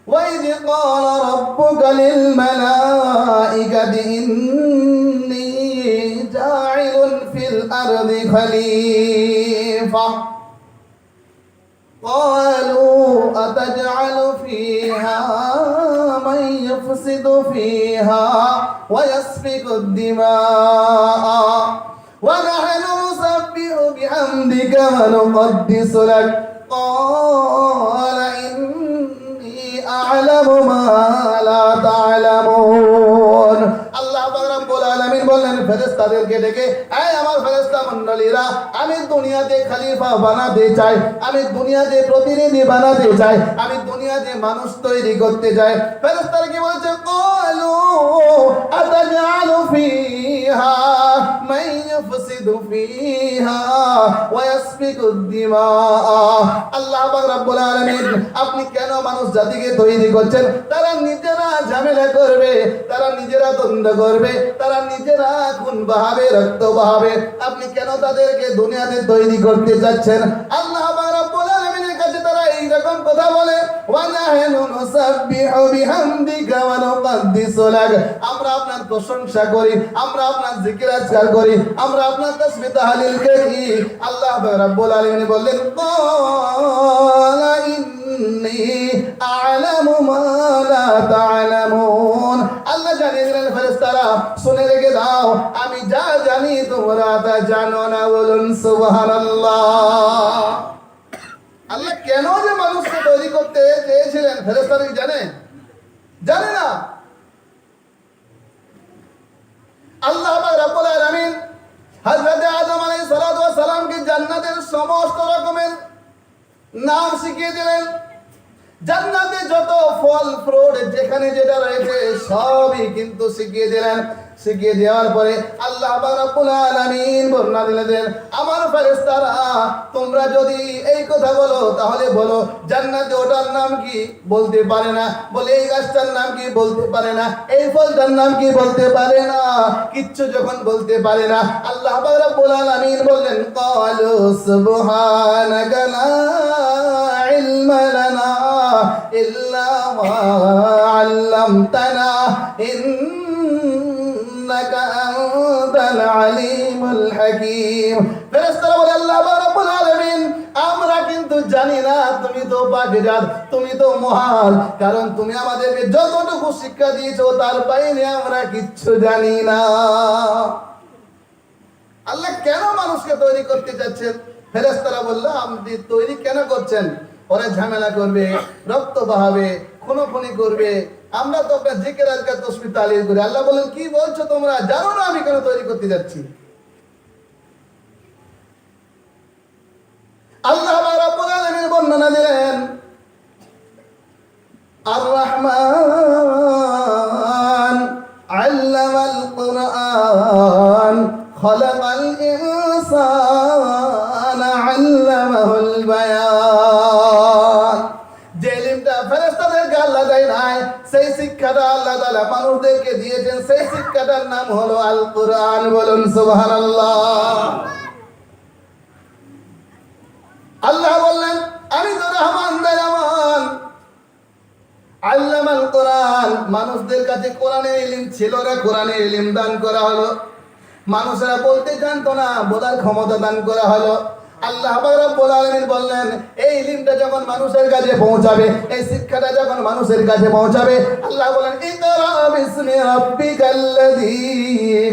وإذ قال ربك للملائكة إني جاعل في الأرض خليفة قالوا أتجعل فيها من يفسد فيها ويسفك الدماء ونحن نسبح بحمدك ونقدس لك قال إني أعلم ما لا تعلمون আল্লাহ পাক রব্বুল আলামিন বললেন ফেরেশতাদেরকে ডেকে, এই আমার ফেরেশতা মণ্ডলীরা, আমি দুনিয়াতে খলিফা বানাতে চাই, আমি দুনিয়াতে প্রতিনিধি বানাতে চাই, আমি দুনিয়াতে মানুষ তৈরি করতে চাই। ফেরেশতারা কি বলছে? ক্বালু আতাজআলু ফিহা মান ইউফসিদু ফিহা ওয়া ইয়াসফিকু দিমাআ। আল্লাহ পাক রব্বুল আলামিন, আপনি কেন মানুষ জাতিকে তৈরি করছেন? তারা নিজেরা ঝামেলা করবে, তারা নিজেরা দ্বন্দ্ব করবে, তারা নিজেরা খুন বাহাবে, রক্ত বাহাবে। আপনি কেন তাদেরকে দুনিয়াতে তৈরি করতে যাচ্ছেন? আল্লাহ পাক রব্বুল আলামিনের কাছে তারা এই রকম কথা বলে, ওয়া নাহনু নুসাব্বিহু বিহামদিকা ওয়া নুকদ্দিসু লাক। আমরা আপনার প্রশংসা করি, আমরা আপনার জিকির আজকার করি, আমরা আপনার তাসবিহ তাহলিল করি। আল্লাহ পাক রব্বুল আলামিন বললেন, ক্বালা ইন্নী আ'লামু মা লা তা'লামুন। আল্লাহ জানিয়ে দিলেন, ফেরেশতারা শুনে রেখে দাও, আমি যা জানি তোমরা তা জানো না। বলুন সুবহানাল্লাহ। আল্লাহ কেন যে মানুষকে তৈরি করতে চেয়েছিলেন ফেরেশতারা কি জানে? জানে না। আল্লাহ পাক রব্বুল আলামিন হযরত আদম আলাইহিস সালাতু ওয়াস সালামকে জান্নাতের সমস্ত রকমের নাম শিখিয়ে দিলেন। জান্নাতে যত ফল ফ্রুট যেখানে যেটা রয়েছে সবই কিন্তু শিখিয়ে দিলেন। শিখিয়ে দেওয়ার পরে আল্লাহ পাক রব্বুল আলামিন বর্ণনা দিলেন, আমার ফেরেশতারা তোমরা যদি এই কথা বলো তাহলে বলো জান্নাতে ওটার নাম কি? বলতে পারে না। বলে এই গাছটার নাম কি? বলতে পারে না। এই ফলটার নাম কি? বলতে পারে না। কিচ্ছু যখন বলতে পারে না, আল্লাহ পাক রব্বুল আলামিন বললেন, ক্বালু সুবহানাকা লা ইলমা লানা ইল্লা মা আল্লামতানা ইন্নাকা আনতাল আলিমুল হাকীম। ফেরেশতারা বলে, আল্লাহ রাব্বুল আলামিন, আমরা কিন্তু জানি না, তুমি তো পাকজাত, তুমি তো মহান, কারণ তুমি আমাদেরকে যতটুকু শিক্ষা দিয়েছো তার বাইরে আমরা কিচ্ছু জানি না। আল্লাহ কেন মানুষকে তৈরি করতে যাচ্ছেন? ফেরেশতারা বলল, আপনি তৈরি কেন করছেন? ওরা ঝামেলা করবে, রক্ত বহাবে, খুনোখুনি করবে। আমরা তো আপনার জিকির আজকার তাসবিহ তাহলিল করি। আল্লাহ বলেন, কি বলছো তোমরা? জানো না আমি কেন তৈরি করতে যাচ্ছি? আল্লাহ রাব্বুল আলামিন বর্ণনা দিলেন, আর রহমান আল্লামাল কুরআন খালাকাল ইনসানা আল্লামাহুল বায়ান। যে ইলমটা ফেরেশতাদেরকে আল্লাহ দেয় নাই, সেই শিক্ষাটা আল্লাহ তাআলা মানুষদেরকে দিয়েছেন। সেই শিক্ষাটার নাম হলো আল কুরআন। বলুন সুবহানাল্লাহ। আল্লাহ বললেন, আমি তো রহমান দয়াবান। আল্লামাল কোরআন, মানুষদের কাছে কোরআনের ইলম ছিল না, কোরআনের ইলম দান করা হলো। মানুষরা বলতে জানতো না, বলার ক্ষমতা দান করা হলো। আল্লাহ রাব্বুল আলামিন বললেন, এই ইলমটা যখন মানুষের কাছে পৌঁছাবে, এই শিক্ষাটা যখন মানুষের কাছে পৌঁছাবে, আল্লাহ বলেন, ইকরা বিসমি রাব্বিকাল্লাযী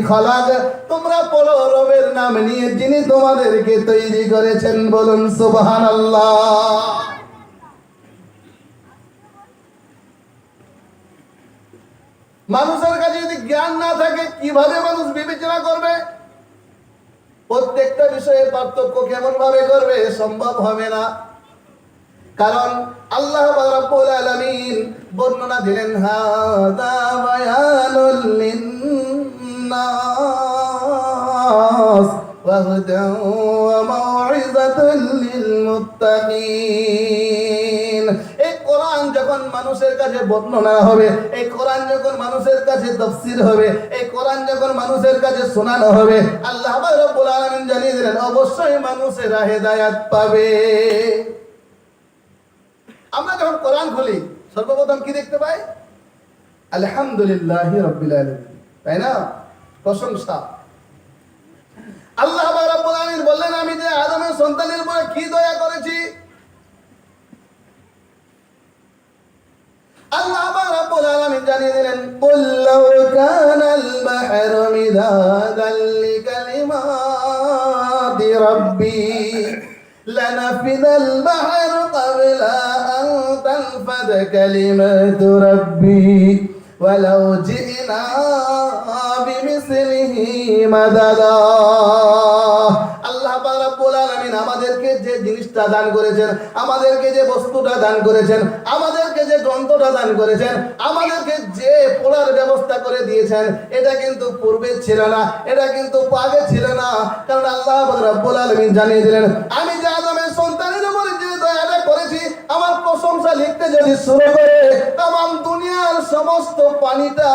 খালাক। তোমরা পড়ো রবের নাম নিয়ে, যিনি তোমাদেরকে তৈরি করেছেন। বলুন সুবহানাল্লাহ। মানুষের কাছে যদি জ্ঞান না থাকে, কিভাবে মানুষ বিবেচনা করবে? প্রত্যেকটা বিষয়ের পার্থক্য কেমন ভাবে করবে? সম্ভব হবে না। কারণ আল্লাহ রাব্বুল আলামিন বর্ণনা দিলেন, হাদা বায়ানুল লিন্নাস ওয়া হুদান ওয়া মাউইযাতুল লিল মুত্তাকিন। এই কোরআন যখন মানুষের কাছে বর্ণনা হবে, এই কোরআন যখন মানুষের কাছে তাফসীর হবে, এই কোরআন যখন মানুষের কাছে শোনানো হবে, আল্লাহ রাব্বুল আলামিন জানিয়ে দিলেন, অবশ্যই মানুষেরা হেদায়েত পাবে। আমরা যখন কোরআন খুলি, সর্বপ্রথম কি দেখতে পাই? আলহামদুলিল্লাহি রাব্বিল আলামিন, তাই না? প্রশংসা। আল্লাহ রাব্বুল আলামিন বললেন, আমি যে আদমের সন্তানের উপরে কি দয়া করেছি। আল্লাহ রাব্বুল আলামিন জানিয়ে দিলেন, কুল লাউ কানাল বাহরু মিদাদান লিকালিমাতি রাব্বি লানাফিদাল বাহরু ক্বাবলা আন তানফাদা কালিমাতু রাব্বি ওয়ালাউ জিনা বিমিসলিহি মাদাদা। আল্লাহ রাব্বুল আলামিন আমাদেরকে যে জিনিসটা দান করেছেন, আমাদেরকে যে বস্তুটা দান করেছেন, আমাদেরকে যে গ্রন্থটা দান করেছেন, আমাদেরকে যে পড়ার ব্যবস্থা করে দিয়েছেন, এটা কিন্তু পূর্বে ছিল না, এটা কিন্তু আগে ছিল না। কারণ আল্লাহ রাব্বুল আলামিন জানিয়ে দিলেন, আমি যে আদমের সন্তানের উপরে যে দয়াটা করেছি, আমার প্রশংসা লিখতে যদি শুরু করে তাম দুনিয়ার সমস্ত পানিটা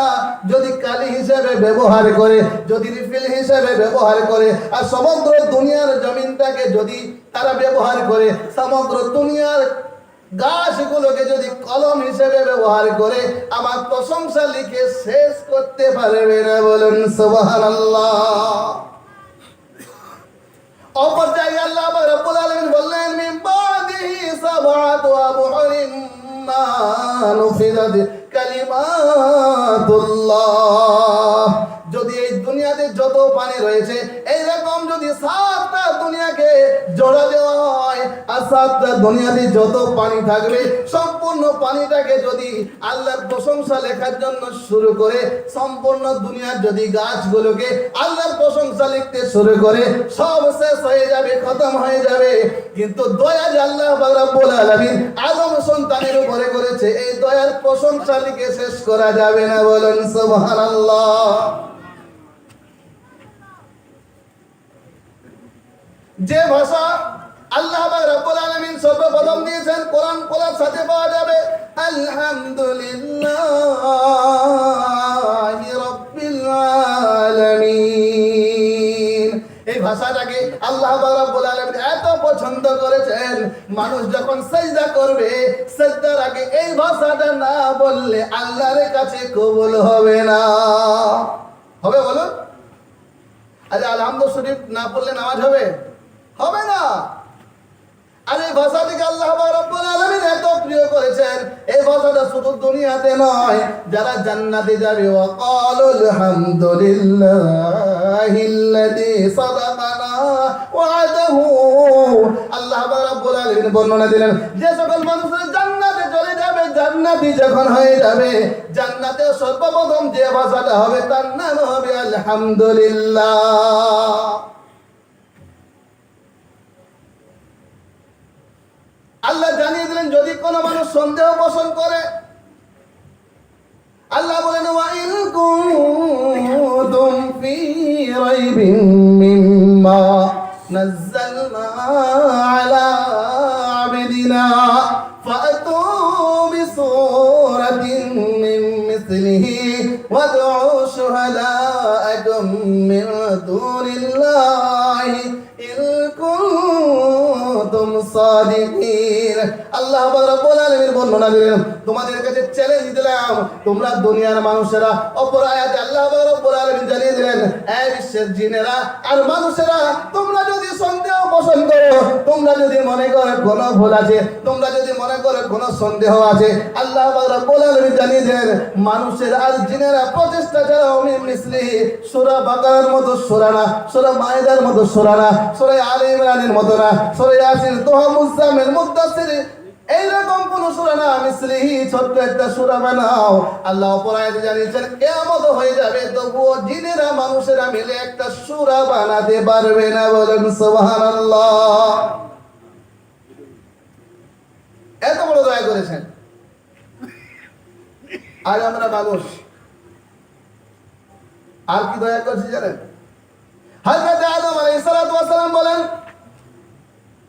যদি কালি হিসেবে ব্যবহার করে, যদি রিফিল হিসেবে ব্যবহার করে, আর সমগ্র দুনিয়ার জমিনটাকে যদি তারা ব্যবহার করে, সমগ্র দুনিয়ার গাছগুলোকে যদি কলম হিসেবে ব্যবহার করে, আমার প্রশংসা লিখে শেষ করতে পারবে না। বলুন সুবহানাল্লাহ। অপর জায়গায় আল্লাহ রাব্বুল আলামিন বললেন, মিন বাদিহি সাবআতু আবহুরিন মা নুফিদাত কালিমাতুল্লাহ। যদি এই দুনিয়াতে যত পানি রয়েছে, এইরকম যদি 7টা দুনিয়াকে জোড়া দেওয়া হয়, আর 7টা দুনিয়াতে যত পানি থাকবে, সম্পূর্ণ পানিটাকে যদি আল্লাহর প্রশংসা লেখার জন্য শুরু করে, সম্পূর্ণ দুনিয়ার যদি গাছগুলোকে আল্লাহর প্রশংসা লিখতে শুরু করে, সব শেষ হয়ে যাবে, খতম হয়ে যাবে। কিন্তু দয়া যে আল্লাহ রাব্বুল আলামিন আদম সন্তানের উপরে করেছে, এই দয়ার প্রশংসা লিখে শেষ করা যাবে না। বলুন সুবহানাল্লাহ। যে ভাষা আল্লাহ রাব্বুল আলামিন সর্বপ্রথম দিয়েছেন, কোরআন খোলার সাথে পাওয়া যাবে, আলহামদুলিল্লাহি রাব্বিল আলামিন। এই ভাষাটাকে আল্লাহ রাব্বুল আলামিন এত পছন্দ করেছেন, মানুষ যখন সিজদা করবে, সিজদার আগে এই ভাষাটা না বললে আল্লাহর কাছে কবুল হবে না। হবে বলুন? আরে আলহামদুলিল্লাহ শরীফ না পড়লে নামাজ হবে? হবে না। আর এই ভাষাটিকে আল্লাহ রাব্বুল আলামিন এত প্রিয় করেছেন, এই ভাষাটা শুধু দুনিয়াতে নয়, যারা জান্নাতে যাবে, ওয়া ক্বালুল হামদুলিল্লাহিল্লাযী সাদাকানা ওয়া'দাহু। আল্লাহ রাব্বুল আলামিন বর্ণনা দিলেন, যে সকল মানুষরা জান্নাতে চলে যাবে, জান্নাতি যখন হয়ে যাবে, জান্নাতে সর্বপ্রথম যে ভাষাটা হবে তার নাম হবে আলহামদুলিল্লাহ। আল্লাহ জানিয়ে দিলেন, যদি কোনো মানুষ সন্দেহ পোষণ করে, আল্লাহ বলেন, ওয়া ইন কুনতুম ফি রাইবিন মিম্মা নাযালনা আলা আবদিনা ফাতু বিসূরাতিন মিন মিসলিহি ওয়াদউ শুহাদাআকুম মিন দুনিল্লাহি ইন কুনতুম সাদিকিন। আল্লাহ রাব্বুল আলামিন বর্ণনা দিলেন, তোমাদের কাছে চ্যালেঞ্জ দিলাম, তোমরা দুনিয়ার মানুষেরা। অপর আয়াতে আল্লাহ রাব্বুল আলামিন জানিয়ে দিলেন, এই বিশ্বের জিনেরা আর মানুষেরা, তোমরা যদি সন্দেহ পোষণ করো, তোমরা যদি মনে করো কোনো ভুল আছে, তোমরা যদি মনে করো কোনো সন্দেহ আছে, আল্লাহ রাব্বুল আলামিন জানিয়ে দিলেন, মানুষের আর জিনেরা প্রচেষ্টা ছাড়া মিসলি সূরা বাকারার মতো সূরা না, সূরা মায়েদার মতো সূরা না, সূরা আলে ইমরানের মতো না, সূরা ইয়াসিন, তোহা, মুজাম্মিল, মুদ্দাসির, এইরকম কোন সূরা না, মিসলিহি ছোট্ট একটা সূরা বানাও। আল্লাহ অপর আয়াতে জানিয়েছেন, কিয়ামত হয়ে যাবে, তবুও জিনেরা মানুষেরা মিলে একটা সূরা বানাতে পারবে না। বলেন সুবহানাল্লাহ। এত বড় দয়া করেছেন। আর আমরা মানুষ আর কি দয়া করছি জানেন? হযরত আদম আলাইহিস সালাতু ওয়াস সালাম বলেন,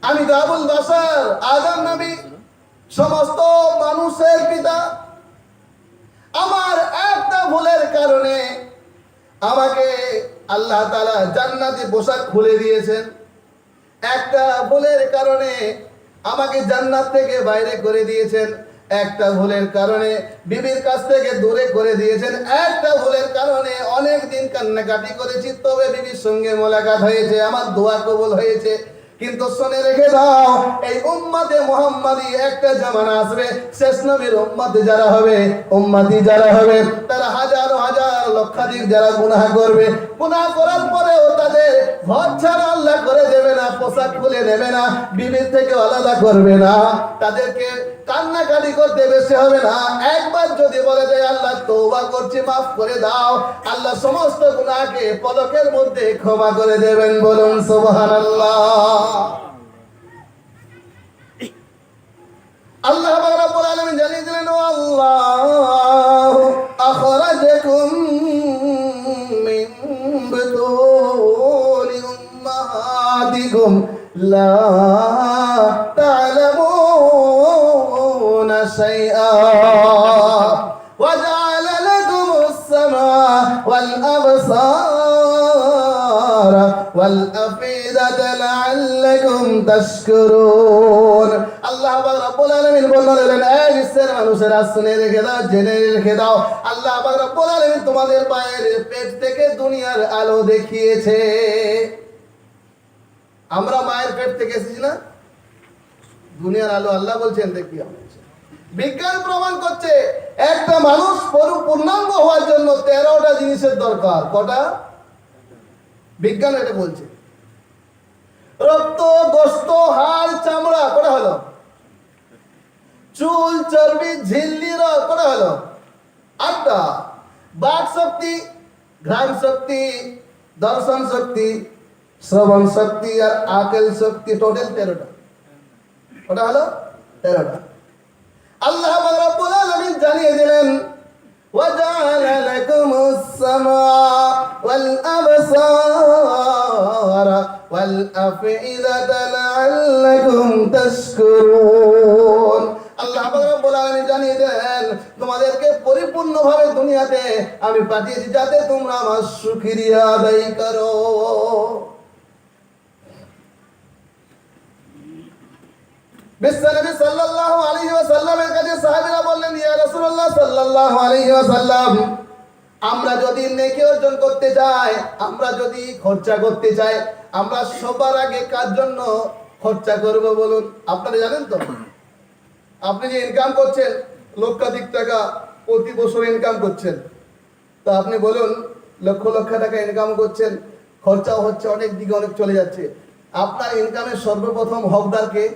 আমি তো আবুল বাশার, আদম নবী, সমস্ত মানুষের পিতা। আমার একটা ভুলের কারণে আমাকে আল্লাহ তাআলা জান্নাতে পোশাক খুলে দিয়েছেন। একটা ভুলের কারণে আমাকে জান্নাত থেকে বাইরে করে দিয়েছেন। একটা ভুলের কারণে বিবির কাছ থেকে দূরে করে দিয়েছেন, একটা ভুলের কারণে অনেক দিন কান্নাকাটি করেছি, তবে বিবির সঙ্গে মোলাকাত হয়েছে, আমার দোয়া কবুল হয়েছে। কিন্তু শুনে রেখে দাও, এই উম্মতে মুহাম্মাদি একটা জামানা আসবে, শেষ নবীর উম্মতে যারা হবে, উম্মতি যারা হবে, তারা হাজার হাজার লক্ষাধিক যারা গুনাহ করবে, গুনাহ করার পরেও তাদের ঘর ছাড়া আল্লাহ করে দেবে না, পোশাক খুলে নেবে না, বিবির থেকে আলাদা করবে না, তাদেরকে কান্নাকাটি করতে বেশি হবে না। একবার যদি বলে যে আল্লাহ তওবা করছি, মাফ করে দাও, আল্লাহ সমস্ত গুনাহকে পলকের মধ্যে ক্ষমা করে দেবেন। বলুন সুবহানাল্লাহ। আল্লাহ রাব্বুল আলামিন জানিয়ে দিলেন, আল্লাহু আখরাজাকুম মিন বুতুনি উম্মাহাতিকুম লা তা'লামুনা শাইআ ওয়া জা'আলা লাকুমুস সামা'a ওয়াল আবসারা ওয়াল আফিদাতা লা'আল্লাকুম তাশকুরুন। আল্লাহ রাব্বুল আলামিন বললেন, এই বিশ্বের মানুষেরা শুনে রেখে দাও, জেনে রেখে দাও, আল্লাহ রাব্বুল আলামিন তোমাদের পায়ের পেট থেকে দুনিয়ার আলো দেখিয়েছে। আমরা মায়ের পেট থেকে এসেছি না, দুনিয়ার আলো আল্লাহ বলছেন দেখি। বিজ্ঞান প্রমাণ করছে একটা মানুষ পূর্ণাঙ্গ হওয়ার জন্য 13টা জিনিসের দরকার। কটা? বিজ্ঞান এটা বলছে। রক্ত, গোশত, হাড়, চামড়া, কটা হলো? চুল, চর্বি, ঝিল্লি, রগ, কটা হলো? 8টা। বাক শক্তি, ঘ্রাণ শক্তি, দর্শন শক্তি, শ্রবণ শক্তি আর আকেল শক্তি, টোটাল 13টা। কটা হলো? 13টা। আল্লাহ রাব্বুল আলামিন জানিয়ে দিলেন, ওয়াজআলা লাকুমুস সামা'a ওয়াল আবসারা ওয়াল আফইদাতা লা'আল্লাকুম তাশকুরুন। আল্লাহ রাব্বুল আলামিন জানিয়ে দেন, তোমাদেরকে পরিপূর্ণভাবে দুনিয়াতে আমি পাঠিয়েছি যাতে তোমরা আমার শুকরিয়া আদায় করো। বিশ্বনবী সাল্লাল্লাহু আলাইহি ওয়াসাল্লামের কাছে সাহাবীরা বললেন, ইয়া রাসূলুল্লাহ সাল্লাল্লাহু আলাইহি ওয়াসাল্লাম, আমরা যদি নেকি অর্জন করতে চাই, আমরা যদি খরচা করতে চাই, আমরা সবার আগে কার জন্য খরচা করব বলুন? আপনারা জানেন তো, আপনি যে ইনকাম করছেন লক্ষাধিক টাকা প্রতি বছর ইনকাম করছেন, তো আপনি বলুন লক্ষ লক্ষ টাকা ইনকাম করছেন, খরচাও হচ্ছে, অনেক দিকে অনেক চলে যাচ্ছে, আপনার ইনকামের সর্বপ্রথম হকদার কে?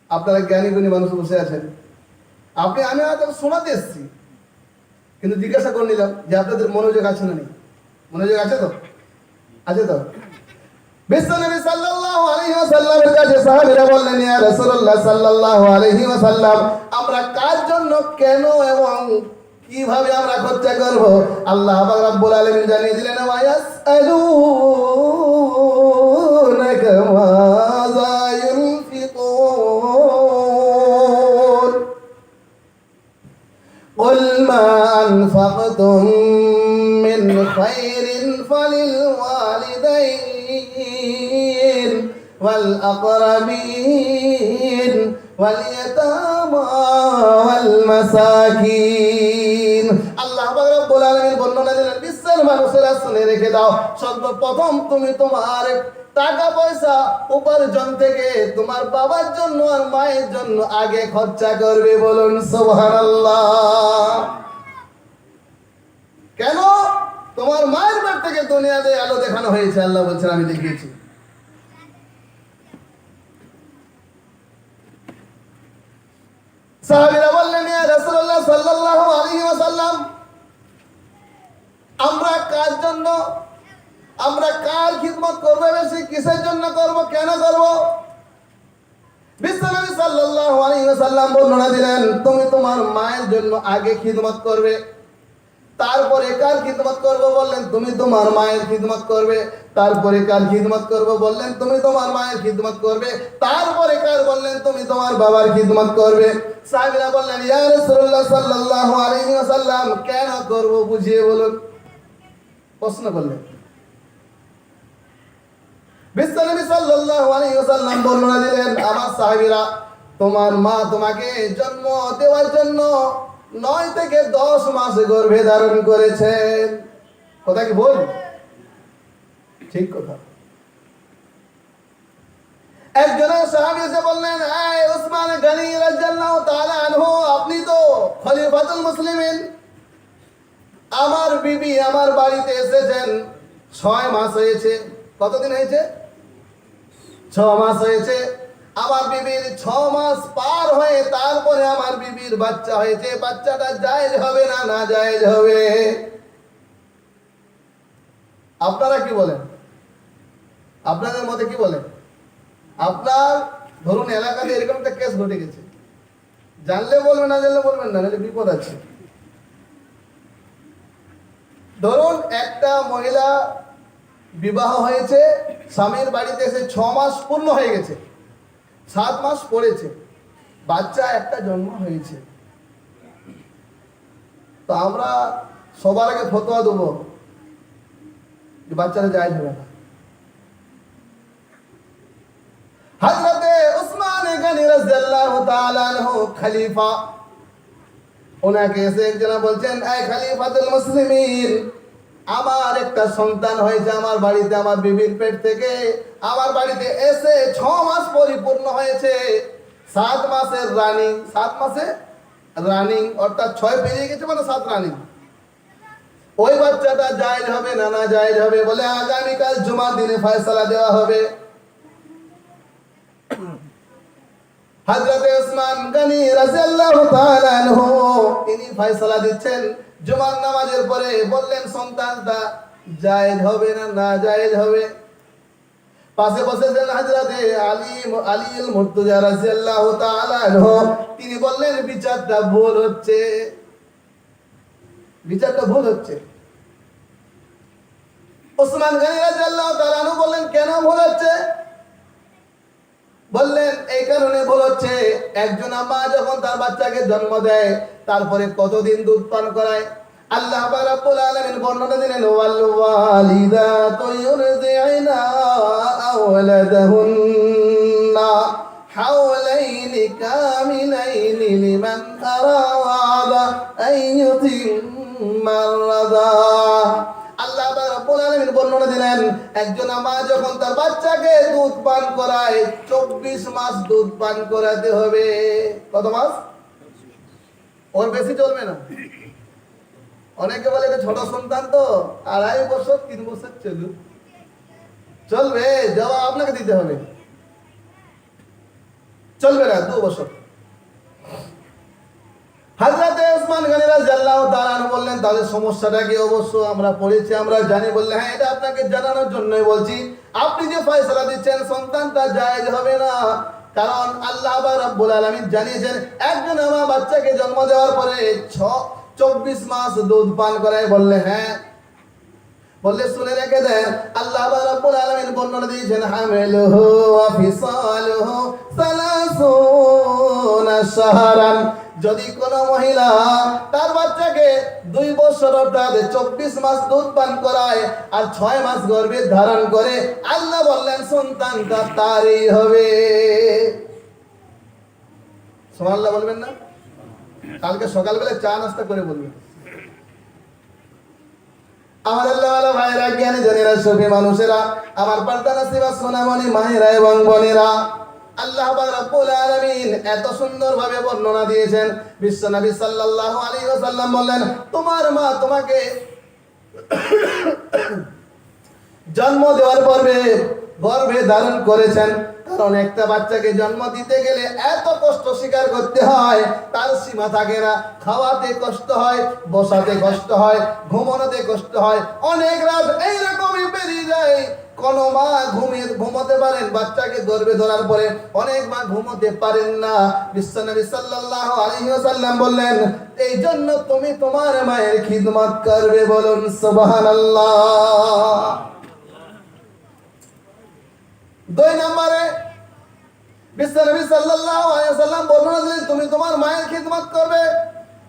আপনারা জ্ঞানী গুণী মানুষ বসে আছেন, আমি হয়তো শোনাতে এসেছি, কিন্তু জিজ্ঞাসা করে নিলাম যে আপনাদের মনোযোগ আছে না নেই? মনোযোগ আছে তো? আছে তো? বিশ্বনবী সাল্লাল্লাহু আলাইহি ওয়াসাল্লামের কাছে সাহাবীরা বললেন, ইয়া রাসূলুল্লাহ সাল্লাল্লাহু আলাইহি ওয়াসাল্লাম, আমরা কার জন্য, কেন এবং কিভাবে আমরা খরচা করব? আল্লাহ রাব্বুল আলামিন জানিয়ে দিলেন, ওয়া ইয়াসআলুনাকা মাযা ينفقون قل ما أنفقتم من خير فللوالدين والأقربين واليتامى والمساكين। আল্লাহ রাব্বুল আলামিন বর্ণনা দিলেন, বিশ্বের মানুষেরা শুনে রেখে দাও, সর্বপ্রথম তুমি তোমার টাকা পয়সা উপার্জন থেকে তোমার বাবার জন্য আর মায়ের জন্য আগে খরচা করবে। বলুন সুবহানাল্লাহ। কেন? তোমার মায়ের পেট থেকে দুনিয়াতে আলো দেখানো হয়েছে, আল্লাহ বলছেন আমি দেখিয়েছি। সাহাবীরা বললেন, ইয়া রাসূলুল্লাহ সাল্লাল্লাহু আলাইহি ওয়াসাল্লাম, আমরা কার জন্য, আমরা কার খিদমত করব বেশি, কিসের জন্য করব, কেন করব? বিশ্বনবী সাল্লাল্লাহু আলাইহি ওয়াসাল্লাম বর্ণনা দিলেন, তুমি তোমার মায়ের জন্য আগে খিদমত করবে, তারপরে কার খিদমত করব? বললেন তুমি তোমার মায়ের খিদমত করবে। তারপরে কার খিদমত করব? বললেন তুমি তোমার মায়ের খিদমত করবে। তারপরে কার? বললেন তুমি তোমার বাবার খিদমত করবে। সাহাবীরা বললেন, ইয়া রাসূলুল্লাহ সাল্লাল্লাহু আলাইহি ওয়াসাল্লাম, কেন করব বুঝিয়ে বলুন। প্রশ্ন করলেন। বিশ্বনবী সাল্লাল্লাহু আলাইহি ওয়াসাল্লাম বর্ণনা দিলেন, আমার সাহাবীরা, তোমার মা তোমাকে জন্ম দেওয়ার জন্য 9 থেকে 10 মাস গর্ভে ধারণ করেছেন। কথা কি বল? ঠিক কথা। একজন সাহাবী এসে বললেন, এই উসমান গনি রাদিয়াল্লাহু তাআলা আনহু, আপনি তো খলিফাতুল মুসলিমিন, আমার বিবি আমার বাড়িতে এসেছেন 6 মাস হয়েছে। কতদিন হয়েছে? 6 মাস হয়েছে। আমার বিবির 6 মাস পার হয়ে তারপরে আমার বিবির বাচ্চা হয়েছে। বাচ্চাটা জায়েজ হবে না না জায়েজ হবে? আপনারা কি বলেন? আপনাদের মতে কি বলেন? আপনার ধরুন এলাকাতে এরকম একটা কেস ঘটে গেছে, জানলে বলবেন, না জানলে বলবেন না, নাহলে বিপদ আছে। ধরুন একটা মহিলা বিবাহ হয়েছে, স্বামীর বাড়িতে এসে 6 মাস পূর্ণ হয়ে গেছে, 7 মাস পড়েছে, বাচ্চা একটা জন্ম হয়েছে। তো আমরা সবার আগে ফতোয়া দেবো যে বাচ্চারা জায়েজ হবে না। হযরতে উসমান গনি রাদিয়াল্লাহু তাআলা আনহু খলিফা, ওনাকে এসে একজন বলছেন, এই খলিফাতুল মুসলিমিন, আমার একটা সন্তান হয়েছে আমার বাড়িতে, আমার বিবির পেট থেকে আমার বাড়িতে এসে 6 মাস পরিপূর্ণ হয়েছে, 7 মাসের রানিং, 7 মাসে রানিং অর্থাৎ 6 পেরিয়ে গেছে, মানে 7 রানিং। ওই বাচ্চাটা জায়েজ হবে না না জায়েজ হবে? বলে আগামীকাল জুমার দিনে ফয়সালা দেওয়া হবে। হযরতে উসমান গনি রাদিয়াল্লাহু তাআলা আনহু তিনি ফয়সালা দিচ্ছেন জুমার নামাজের পরে। বললেন, সন্তানটা জায়েজ হবে না না জায়েজ হবে? পাশে বসেছেন হযরতে আলীল মুর্তজা রাদিয়াল্লাহু তাআলা আনহু, তিনি বললেন, বিচারটা ভুল হচ্ছে, বিচারটা ভুল হচ্ছে। উসমান গনি রাদিয়াল্লাহু তাআলা আনহু বললেন, কেন ভুল হচ্ছে? বললেন, এই কারণে ভুল হচ্ছে, একজন মা যখন তার বাচ্চাকে জন্ম দেয় তারপরে কতদিন দুধ পান করায়? আল্লাহ রাব্বুল আলামিন বর্ণনা দিলেন, ওয়াল ওয়ালিদাতু ইউরদি'না আওলাদাহুন্না হাওলাইনি কামিলাইনি লিমান আরাদা আন ইউতিম্মা আর-রাদা। আল্লাহ রাব্বুল আলামিন বর্ণনা দিলেন, একজন মা যখন তার বাচ্চাকে দুধ পান করায় 24 মাস দুধ পান করাতে হবে। কত মাস? ওর বেশি চলবে না। অনেকে বলে এটা ছোট সন্তান তো 2.5 বছর 3 বছর চলবে, জবাব আপনাকে দিতে হবে, চলবে না 2 বছর। হযরতে উসমান গনি রাদিয়াল্লাহু তাআলা আনহু বললেন, তাহলে সমস্যাটা কি? অবশ্য আমরা পড়েছি, আমরা জানি। বললে, হ্যাঁ, এটা আপনাকে জানানোর জন্যই বলছি। আপনি যে ফয়সালা দিচ্ছেন সন্তানটা জায়েজ হবে না, কারণ আল্লাহ রাব্বুল আলামিন জানিয়েছেন, একজন মা বাচ্চাকে জন্ম দেওয়ার পরে 24 মাস দুধ পান করায়। বললে, হ্যাঁ। বললে, শুনে রেখে দেন, আল্লাহ রাব্বুল আলামিন বর্ণনা দিয়েছেন, হামিলুহু ওয়া ফিসালুহু 30 শাহরান। যদি কোন মহিলা তার বাচ্চাকে 2 বছর অর্থাৎ 24 মাস দুধ পান করায় আর 6 মাস গর্ভে ধারণ করে, আল্লাহ বললেন সন্তানটা তারই হবে। সুবহানাল্লাহ বলবেন না? কালকে সকালবেলা চা নাস্তা করে বলবেন। আমার আল্লাহওয়ালা ভাইরা, জ্ঞানী জনেরা, সফি মানুষেরা, আমার পর্দা নসিবা সোনামণি মায়েরা এবং বোনেরা, আল্লাহ রাব্বুল আলামিন এত সুন্দরভাবে বর্ণনা দিয়েছেন। বিশ্বনবী সাল্লাল্লাহু আলাইহি ওয়াসাল্লাম বললেন, তোমার মা তোমাকে জন্ম দেওয়ার পূর্বে গর্ভে ধারণ করেছেন, কারণ একটা বাচ্চাকে জন্ম দিতে গেলে এত কষ্ট স্বীকার করতে হয়, তার সীমা থাকে না। খাওয়াতে কষ্ট হয়, বসাতে কষ্ট হয়, ঘুমানোতে কষ্ট হয়, অনেক রাত এইরকমই বেরিয়ে যায়। কোন মা ঘুমোতে পারেন বাচ্চাকে গর্ভে ধরার পরে, অনেক মা ঘুমোতে পারেন না। বিশ্বনবী সাল্লাল্লাহু আলাইহি ওয়াসাল্লাম বললেন, এই জন্য তুমি তোমার মায়ের খিদমত করবে। বলুন সুবহানাল্লাহ। 2 নম্বরে বিশ্বনবী সাল্লাল্লাহু আলাইহি ওয়াসাল্লাম বর্ণনা দিলেন, তুমি তোমার মায়ের খিদমত করবে,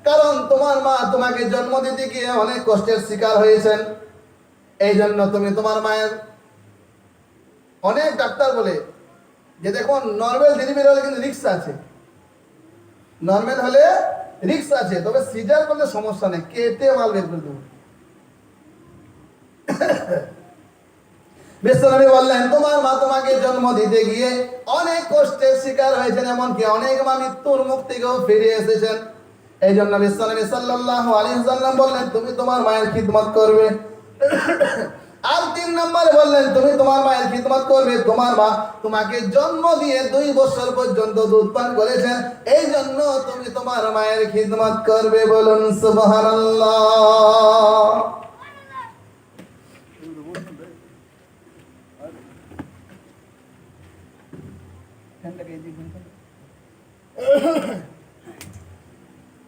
কারণ তোমার মা তোমাকে জন্ম দিতে গিয়ে অনেক কষ্টের শিকার হয়েছেন। এই জন্য তুমি তোমার মায়ের অনেক ডাক্তার বলে যে দেখুন নর্মাল ডেলিভারি হলে কিন্তু রিস্ক আছে, নর্মাল হলে রিস্ক আছে, তবে সিজার করলে সমস্যা নেই, কেটে মাল বের করে দেবো। বিশ্বনবী বললেন তোমার মা তোমাকে জন্ম দিতে গিয়ে অনেক কষ্টের শিকার হয়েছেন, এমনকি অনেক মা মৃত্যুর মুখ থেকেও ফিরে এসেছেন। এই জন্য বিশ্বনবী সাল্লাল্লাহু আলাইহি ওয়াসাল্লাম বললেন তুমি তোমার মায়ের খিদমত করবে। আর 3 নম্বরে বললেন তুমি তোমার মায়ের খিদমত করবে, তোমার মা তোমাকে জন্ম দিয়ে 2 বছর পর্যন্ত দুধ পান করেছেন, এই জন্য তুমি তোমার মায়ের খিদমত করবে। বলুন সুবহানাল্লাহ।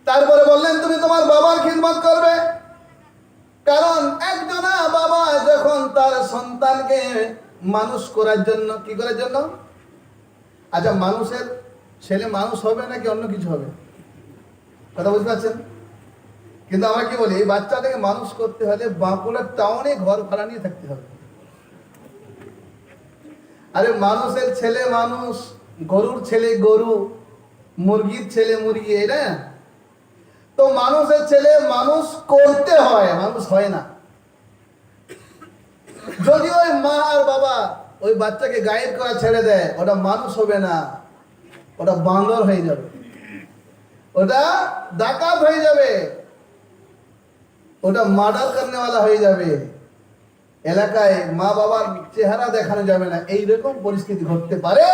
তারপরে বললেন তুমি তোমার বাবার খিদমত করবে, কারণ একজনা বাবা যখন তার সন্তানকে মানুষ করার জন্য, কি করার জন্য, আচ্ছা মানুষের ছেলে মানুষ হবে নাকি অন্য কিছু হবে, কথা বুঝতে পারছেন? কিন্তু আমরা কি বলি, বাচ্চাটাকে মানুষ করতে হলে বাঁকুড়া টাউনে ঘর ভাড়া নিয়ে থাকতে হবে। আরে মানুষের ছেলে মানুষ, গরুর ছেলে গরু, মুরগির ছেলে মুরগি, এই না? তো মানুষের ছেলে মানুষ করতে হয়, মানুষ হয় না। যদি ওই মা আর বাবা ওই বাচ্চাকে গাইড করা ছেড়ে দেয়, ওটা মানুষ হবে না, ওটা বান্দর হয়ে যাবে, ওটা ডাকাত হয়ে যাবে, ওটা মার্ডার করনেওয়ালা হয়ে যাবে। এলাকায় মা বাবার চেহারা দেখানো যাবে না, এইরকম পরিস্থিতি ঘটতে পারে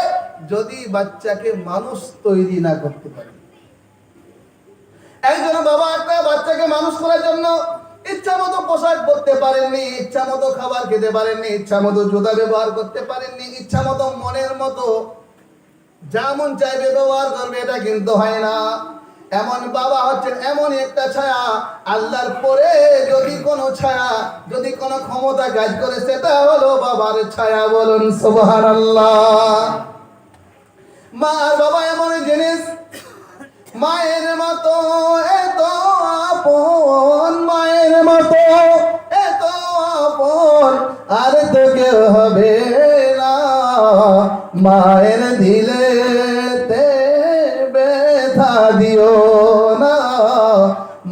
যদি বাচ্চাকে মানুষ তৈরি না করতে পারে। একজন বাবা একটা বাচ্চাকে মানুষ করার জন্য ইচ্ছা মতো পোশাক পরতে পারেননি, ইচ্ছা মতো খাবার খেতে পারেননি, ইচ্ছা মতো জুতা ব্যবহার করতে পারেননি, ইচ্ছা মতো মনের মতো যেমন চাইবে ব্যবহার করবে, এটা কিন্তু হয় না। এমন বাবা হচ্ছেন এমন একটা ছায়া, আল্লাহর পরে যদি কোনো ছায়া, যদি কোনো ক্ষমতা কাজ করে সেটা হলো বাবার ছায়া। বলুন সুবহানাল্লাহ। মা আর বাবা এমন জিনিস, মায়ের মতো এত আপন, মায়ের মতো এত আপন আর তো কেউ হবে না, মায়ের দিলেতে ব্যথা দিও না,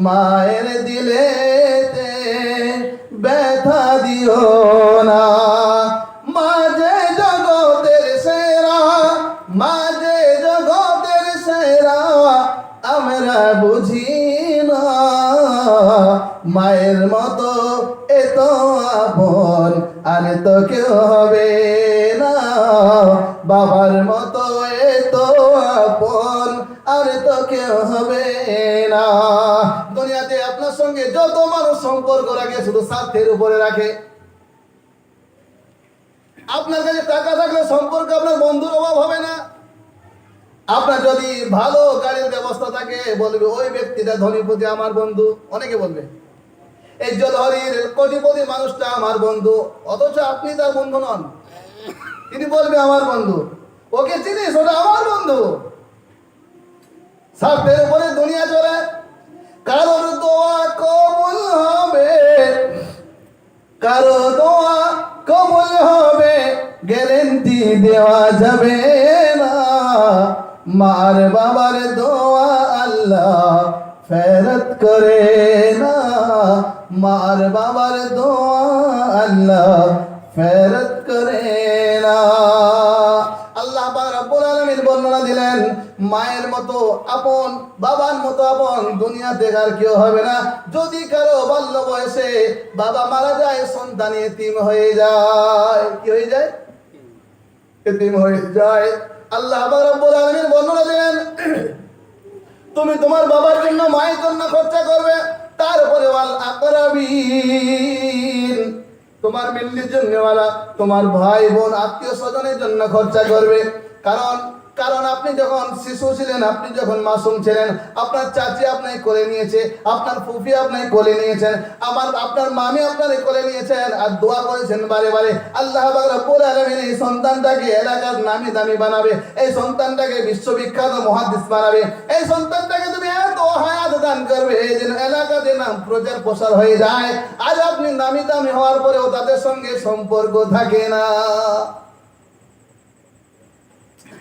মায়ের দিলেতে ব্যথা দিও না। মাঝে জগতের সেরা, মাঝে জগতের সেরা আমরা বুঝি না, মায়ের মতো এত আপন আর তো কেউ হবে না, বাবার মতো এত আপন আর তো কেউ হবে না। দুনিয়াতে আপনার সঙ্গে যত মানুষ সম্পর্ক রাখে শুধু স্বার্থের উপরে রাখে। আপনার কাছে টাকা থাকলে সম্পর্ক আপনার বন্ধুর অভাব হবে না। আপনার যদি ভালো গাড়ির ব্যবস্থা থাকে বলবে ওই ব্যক্তিটা ধনীপতি আমার বন্ধু, অনেকে বলবে এই জলহরির কোটিপতি মানুষটা আমার বন্ধু, অথচ আপনি তার বন্ধু নন, তিনি বলবে আমার বন্ধু, ওকে চিনিস ওটা আমার বন্ধু। স্বার্থের উপরে দুনিয়া চলে। কারোর দোয়া কবুল হবে, কারো দোয়া কবুল হবে গ্যারেন্টি দেওয়া যাবে না, মার বাবার দোয়া আল্লাহ ফেরত করে না, মার বাবার দোয়া আল্লাহ ফেরত করে না। আল্লাহ পাক রব্বুল আলামিন বর্ণনা দিলেন মায়ের মতো আপন, বাবার মতো আপন দুনিয়াতে আর কেউ হবে না। যদি কারো বাল্য বয়সে বাবা মারা যায়, সন্তান এতিম হয়ে যায়, কি হয়ে যায়? এতিম হয়ে যায়। আল্লাহ পাক রব্বুল আলামিন বর্ণনা দিলেন তুমি তোমার বাবার জন্য মায়ের জন্য খরচা করবে, তারপরে ওয়াল আকরাবিন তোমার মিল্লির জন্য, তোমার ভাই বোন আত্মীয় স্বজনের জন্য খরচা করবে। কারণ আপনি যখন শিশু ছিলেন, আপনি যখন মাসুম ছিলেন, আপনার চাচি আপনাকে কোলে নিয়েছে, আপনার ফুফি আপনাকে কোলে নিয়েছেন, আপনার মামি আপনাকে কোলে নিয়েছেন, আর দোয়া করেছেন বারে বারে আল্লাহ পাক রব্বুল আলামিন এই সন্তানটাকে এলাকার নামি দামি বানাবে, এই সন্তানটাকে বিশ্ববিখ্যাত মুহাদ্দিস বানাবে, এই সন্তানটাকে তুমি এত হায়াত দান করবে যেন এলাকাতে নাম প্রচার প্রসার হয়ে যায়। আজ আপনি নামি দামি হওয়ার পরেও তাদের সঙ্গে সম্পর্ক থাকে না।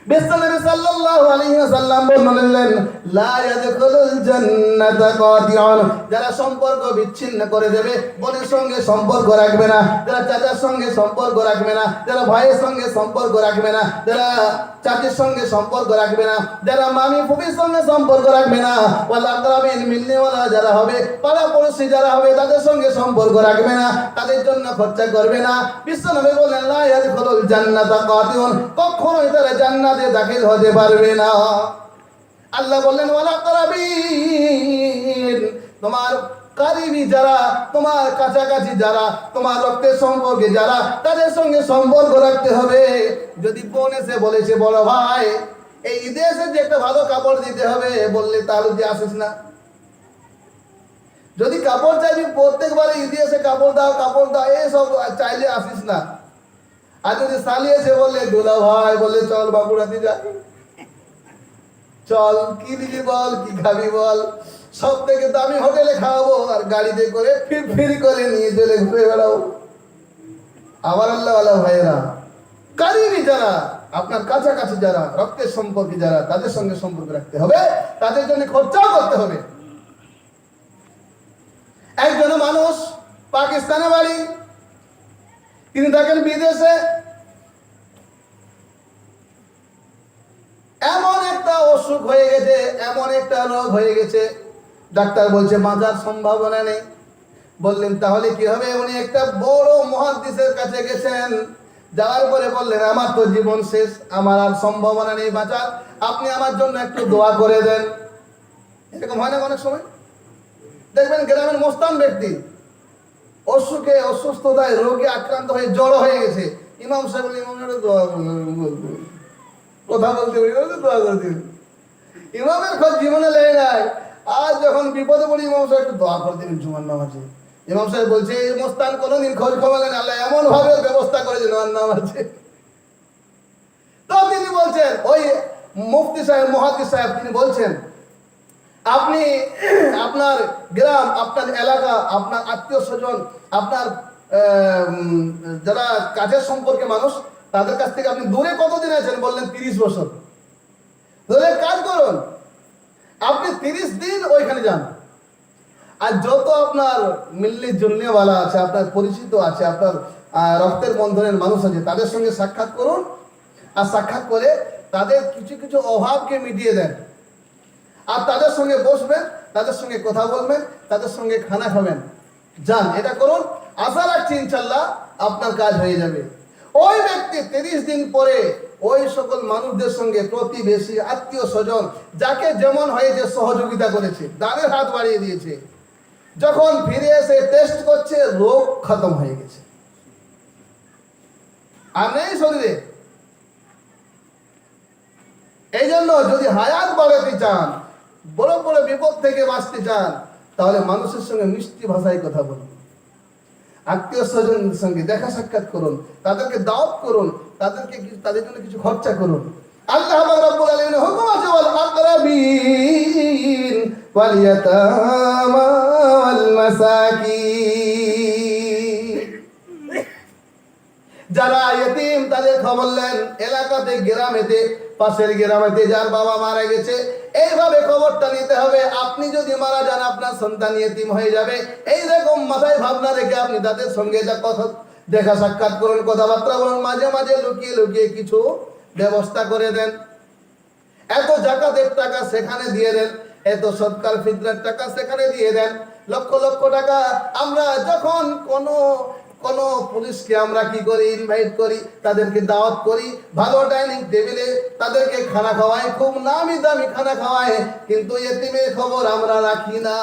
বিশ্বনবী সাল্লাল্লাহু আলাইহি ওয়াসাল্লাম বললেন, লা ইয়াদখুলুল জান্নাতা কাতিউন, যারা সম্পর্ক বিচ্ছিন্ন করে দেবে, বোনের সঙ্গে সম্পর্ক রাখবে না, যারা চাচার সঙ্গে সম্পর্ক রাখবে না, যারা ভাইয়ের সঙ্গে সম্পর্ক রাখবে না, যারা চাচির সঙ্গে সম্পর্ক রাখবে না, যারা মামি ফুফির সঙ্গে সম্পর্ক রাখবে না, ওয়াল আকরাবিন মিলনিওয়ালা যারা হবে, পাড়া পড়োশি যারা হবে তাদের সঙ্গে সম্পর্ক রাখবে না, তাদের জন্য খরচা করবে না। বিশ্বনবী বলেন, লা ইয়াদখুলুল জান্নাতা কাতিউন, কখনোই তারা জান্নাতে দাখিল হতে পারবে না। আল্লাহ বললেন, ওয়াল আকরাবিন, তোমার কারিবি যারা, তোমার কাছাকাছি যারা, তোমার রক্তের সম্পর্কে যারা, তাদের সঙ্গে সম্পর্ক রাখতে হবে। যদি বোন এসে বলেছে, বড় ভাই এই ঈদে এসে যে একটা ভালো কাপড় দিতে হবে, বললে তাহলে যে আসিস না। যদি কাপড় চাইবি প্রত্যেকবারে ঈদে এসে কাপড় দাও এইসব চাইলে আসিস না। আর যদি সালি এসে বললে, দুলা ভাই বললে চল বাঁকুড়াতে যাই, চল কি নিবি বল, কি খাবি বল, সব থেকে দামি হোটেলে খাওয়াবো আর গাড়িতে করে ফির করে নিয়ে চলে ঘুরে বেড়াবো। আবার আল্লাহওয়ালা ভাইয়েরা, কারিবি যারা, আপনার কাছাকাছি যারা, রক্তের সম্পর্কে যারা, তাদের সঙ্গে সম্পর্ক রাখতে হবে, তাদের জন্য খরচাও করতে হবে। একজন মানুষ পাকিস্তানে বাড়ি, তিনি থাকেন বিদেশে, এমন একটা অসুখ হয়ে গেছে, এমন একটা রোগ হয়ে গেছে, ডাক্তার বলছে বাঁচার সম্ভাবনা নেই। বললেন তাহলে কি হবে? উনি একটা বড় মুহাদ্দিসের কাছে গেছেন, যাওয়ার পরে বললেন, আমার তো জীবন শেষ, আমার আর সম্ভাবনা নেই বাঁচার, আপনি আমার জন্য একটু দোয়া করে দেন। এরকম হয় না অনেক সময়? দেখবেন গ্রামের মোস্তান ব্যক্তি অসুখে, অসুস্থতায়, রোগে আক্রান্ত হয়ে জড়ো হয়ে গেছে, ইমাম সাহেব দোয়া কথা বলতে দোয়া করে দিন। ইমামের খোঁজ জীবনে লেগে নাই, আজ যখন বিপদে পড়ি ইমাম সাহেব একটু দোয়া করে দিন জুমার নামাজে। ইমাম সাহেব বলছে, এই মোস্তান কোনোদিন খোঁজ খবর নেন, আল্লাহ এমন ভাবে ব্যবস্থা করেছে জুমার নামাজে। তো তিনি বলছেন, ওই মুফতি সাহেব, মুহাদ্দিস সাহেব, তিনি বলছেন, আপনি আপনার গ্রাম, আপনার এলাকা, আপনার আত্মীয় স্বজন, আপনার যারা কাজের সম্পর্কে মানুষ, তাদের কাছ থেকে আপনি দূরে কতদিন আছেন? বললেন 30 বছর। ধরে কাজ করুন, আপনি 30 দিন ওইখানে যান, আর যত আপনার মিল্লি জুলনেওয়ালা আছে, আপনার পরিচিত আছে, আপনার রক্তের বন্ধনের মানুষ আছে, তাদের সঙ্গে সাক্ষাৎ করুন, আর সাক্ষাৎ করে তাদের কিছু কিছু অভাবকে মিটিয়ে দেন, আর তাদের সঙ্গে বসবেন, তাদের সঙ্গে কথা বলবেন, তাদের সঙ্গে খানা খাবেন। যান, এটা করুন, আশা রাখছি ইনশাল্লাহ আপনার কাজ হয়ে যাবে। ওই ব্যক্তি 30 দিন পরে ওই সকল মানুষদের সঙ্গে, প্রতিবেশী, আত্মীয় স্বজন, যাকে যেমন হয়েছে সহযোগিতা করেছে, দানের হাত বাড়িয়ে দিয়েছে, যখন ফিরে এসে টেস্ট করছে, রোগ খতম হয়ে গেছে, আর নেই শরীরে। এই জন্য যদি হায়াত বাড়াতে চান, বড় বড় বিপদ থেকে বাঁচতে চান, তাহলে মানুষের সঙ্গে মিষ্টি ভাষায় কথা বলুন, আত্মীয় স্বজনের সঙ্গে দেখা সাক্ষাৎ করুন, তাদেরকে দাওয়াত করুন, তাদের জন্য কিছু খরচা করুন। আল্লাহ রাব্বুল আলামিনের হুকুম আছে, ওয়াল আকরাবিন ওয়াল ইয়াতামা ওয়াল মাসাকিন, যারা ইতিম তাদের খবর নেন, এলাকাতে, গ্রামেতে, পাশের গ্রামেতে যার বাবা মারা গেছে, এইভাবে খবরটা নিতে হবে। আপনি যদি মারা যান, আপনার সন্তান ইতিম হয়ে যাবে, এইরকম মাথায় ভাবনা রেখে আপনি তাদের সঙ্গে দেখা সাক্ষাৎ করুন, কথাবার্তা বলুন, মাঝে মাঝে লুকিয়ে লুকিয়ে কিছু ব্যবস্থা করে দেন। এত জাকাতের টাকা সেখানে দিয়ে দেন, এত সদকার ফিতরার টাকা সেখানে দিয়ে দেন, লক্ষ লক্ষ টাকা। আমরা যখন কোন পুলিশকে আমরা কি করি, ইনভাইট করি, তাদেরকে দাওয়াত করি, ভালো ডাইনিং টেবিলে তাদেরকে খানা খাওয়াই, খুব নামি দামি খানা খাওয়াই, কিন্তু ইতিমের খবর আমরা রাখি না।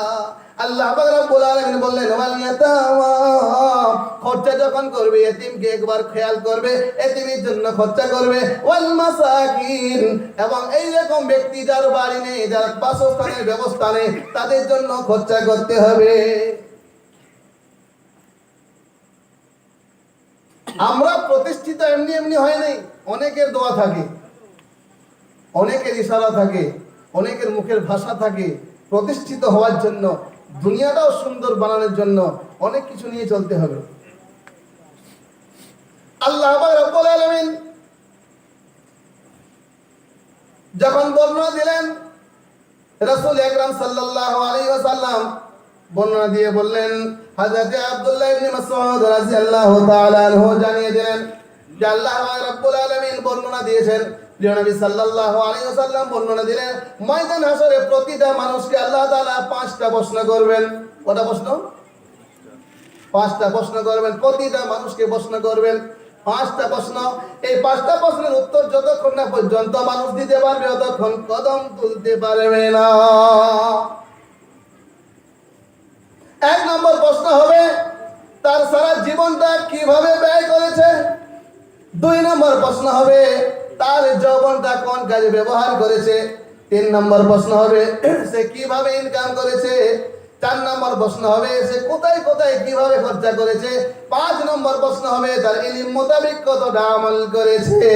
আল্লাহ পাক রব্বুল আলামিন বললেন, ওয়াল ইয়াতামা, খরচা যখন করবে ইতিমকে একবার খেয়াল করবে, ইতিমের জন্য খরচা করবে, ওয়াল মাসাকিন, এবং এই রকম ব্যক্তি যার বাড়ি নেই, যার বাসস্থানের ব্যবস্থা নেই, তাদের জন্য খরচা করতে হবে। আমরা প্রতিষ্ঠিত এমনি এমনি হয় নাই, অনেকের দোয়া থাকে, অনেকের ইশারা থাকে, অনেকের মুখের ভাষা থাকে। প্রতিষ্ঠিত হওয়ার জন্য, দুনিয়াটাও সুন্দর বানানোর জন্য অনেক কিছু নিয়ে চলতে হবে। আল্লাহ রাব্বুল আলামিন যখন বর্ণনা দিলেন রাসূল আকরাম সাল্লাল্লাহু আলাইহি ওয়াসাল্লাম বর্ণনা দিয়ে বললেন, হযরত আব্দুল্লাহ ইবনে মাসউদ রাদিয়াল্লাহু তাআলা আনহু জানিয়ে দিলেন যে আল্লাহ রাব্বুল আলামিন বর্ণনা দিয়েছেন, প্রিয় নবী সাল্লাল্লাহু আলাইহি ওয়াসাল্লাম বর্ণনা দিলেন, ময়দান হাশরে প্রতিটা মানুষকে আল্লাহ তাআলা পাঁচটা প্রশ্ন করবেন। কয়টা প্রশ্ন? পাঁচটা প্রশ্ন করবেন, প্রতিটা মানুষকে প্রশ্ন করবেন পাঁচটা প্রশ্ন। এই পাঁচটা প্রশ্নের উত্তর যতক্ষণ না পর্যন্ত মানুষ দিতে পারবে ততক্ষণ কদম তুলতে পারবে না। এক নম্বর প্রশ্ন হবে তার সারা জীবনটা কিভাবে ব্যয় করেছে। দুই নম্বর প্রশ্ন হবে তার যৌবনটা কোন কাজে ব্যবহার করেছে। তিন নম্বর প্রশ্ন হবে সে কিভাবে ইনকাম করেছে। চার নম্বর প্রশ্ন হবে সে কোথায় কোথায় কিভাবে খরচা করেছে। পাঁচ নম্বর প্রশ্ন হবে তার ইলম মোতাবেক কতটা আমল করেছে।